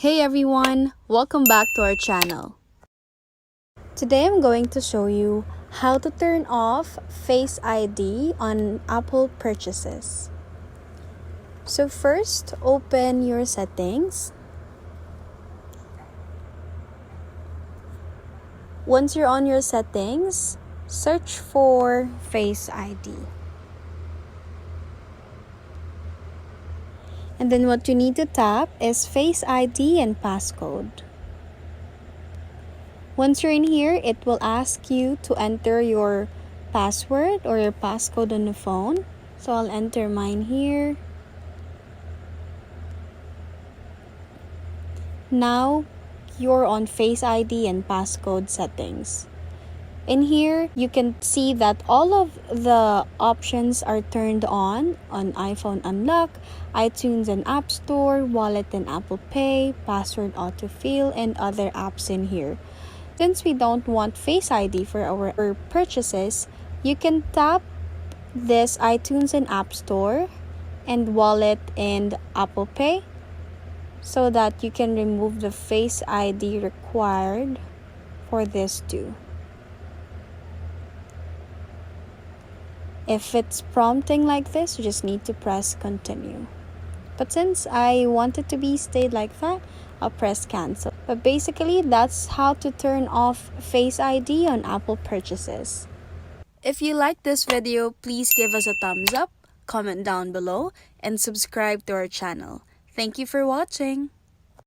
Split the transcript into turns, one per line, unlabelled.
Hey everyone, welcome back to our channel. Today I'm going to show you how to turn off Face ID on Apple purchases. So first, open your settings. Once you're on your settings, search for Face ID. And then what you need to tap is Face ID and passcode. Once you're in here, it will ask you to enter your password or your passcode on the phone. So I'll enter mine here. Now you're on Face ID and passcode settings. In here, you can see that all of the options are turned on iPhone Unlock, iTunes and App Store, Wallet and Apple Pay, Password Autofill, and other apps in here. Since we don't want Face ID for our purchases, you can tap this iTunes and App Store and Wallet and Apple Pay so that you can remove the Face ID required for this too. If it's prompting like this, you just need to press continue. But since I want it to stayed like that, I'll press cancel. But basically, that's how to turn off Face ID on Apple purchases. If you like this video, please give us a thumbs up, comment down below, and subscribe to our channel. Thank you for watching.